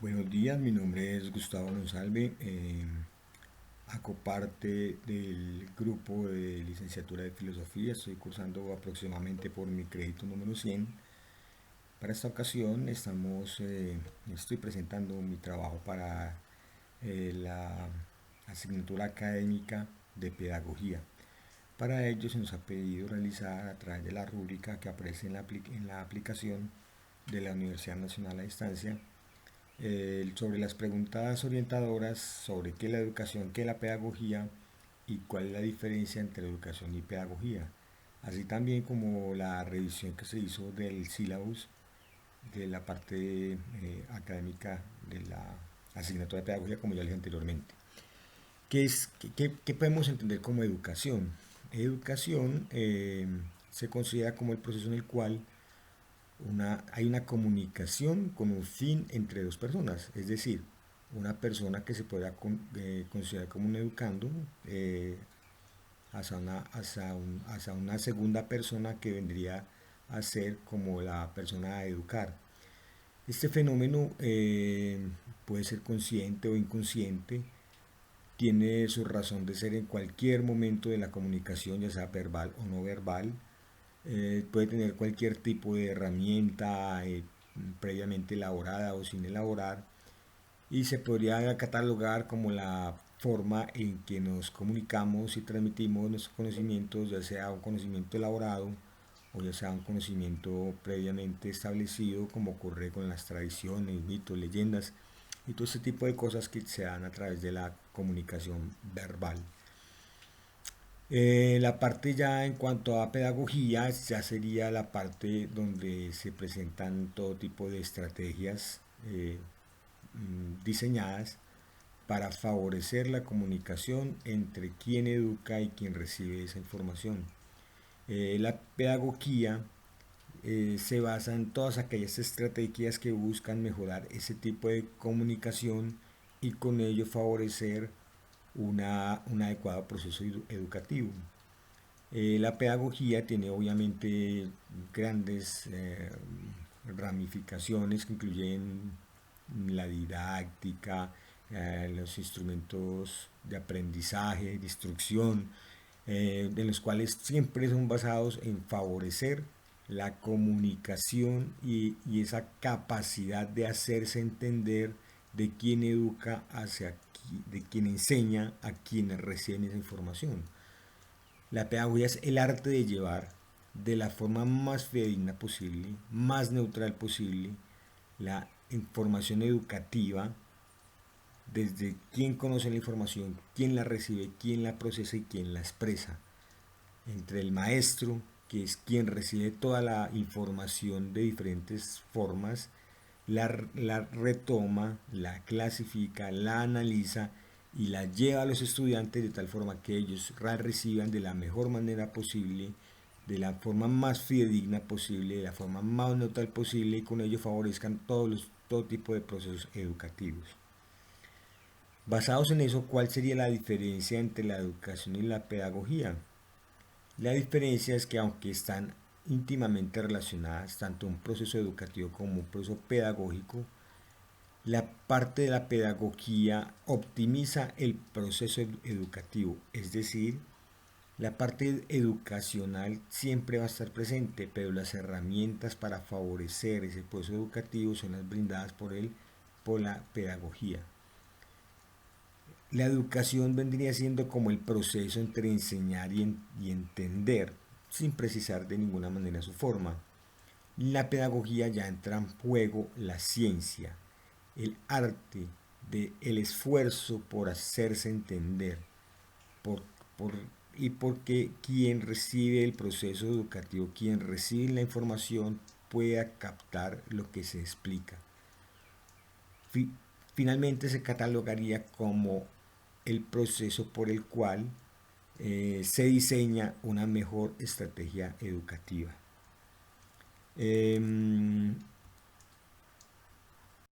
Buenos días, mi nombre es Gustavo Monsalve. Hago parte del grupo de licenciatura de filosofía. Estoy cursando aproximadamente por mi crédito número 100. Para esta ocasión estoy presentando mi trabajo para la asignatura académica de pedagogía. Para ello se nos ha pedido realizar a través de la rúbrica que aparece en la aplicación de la Universidad Nacional a Distancia sobre las preguntas orientadoras sobre qué es la educación, qué es la pedagogía y cuál es la diferencia entre educación y pedagogía, así también como la revisión que se hizo del sílabus de la parte académica de la asignatura de pedagogía, como ya les dije anteriormente. ¿Qué podemos entender como educación? Educación se considera como el proceso en el cual hay una comunicación con un fin entre dos personas, es decir, una persona que se pueda considerar como un educando hacia una segunda persona que vendría a ser como la persona a educar. Este fenómeno puede ser consciente o inconsciente, tiene su razón de ser en cualquier momento de la comunicación, ya sea verbal o no verbal. Puede tener cualquier tipo de herramienta previamente elaborada o sin elaborar, y se podría catalogar como la forma en que nos comunicamos y transmitimos nuestros conocimientos, ya sea un conocimiento elaborado o ya sea un conocimiento previamente establecido, como ocurre con las tradiciones, mitos, leyendas y todo ese tipo de cosas que se dan a través de la comunicación verbal. La parte ya en cuanto a pedagogía ya sería la parte donde se presentan todo tipo de estrategias diseñadas para favorecer la comunicación entre quien educa y quien recibe esa información. La pedagogía se basa en todas aquellas estrategias que buscan mejorar ese tipo de comunicación y con ello favorecer un adecuado proceso educativo. La pedagogía tiene obviamente grandes ramificaciones que incluyen la didáctica, los instrumentos de aprendizaje, de instrucción, de los cuales siempre son basados en favorecer la comunicación y esa capacidad de hacerse entender de quien educa de quien enseña a quienes reciben esa información. La pedagogía es el arte de llevar de la forma más fidedigna posible, más neutral posible, la información educativa desde quién conoce la información, quién la recibe, quién la procesa y quién la expresa. Entre el maestro, que es quien recibe toda la información de diferentes formas, la retoma, la clasifica, la analiza y la lleva a los estudiantes de tal forma que ellos la reciban de la mejor manera posible, de la forma más fidedigna posible, de la forma más neutral posible, y con ello favorezcan todo tipo de procesos educativos. Basados en eso, ¿cuál sería la diferencia entre la educación y la pedagogía? La diferencia es que aunque están íntimamente relacionadas, tanto un proceso educativo como un proceso pedagógico, la parte de la pedagogía optimiza el proceso educativo, es decir, la parte educacional siempre va a estar presente, pero las herramientas para favorecer ese proceso educativo son las brindadas por la pedagogía. La educación vendría siendo como el proceso entre enseñar y entender, sin precisar de ninguna manera su forma. La pedagogía ya entra en juego la ciencia, el arte el esfuerzo por hacerse entender, por, por, y porque quien recibe el proceso educativo, quien recibe la información, pueda captar lo que se explica. Finalmente se catalogaría como el proceso por el cual se diseña una mejor estrategia educativa.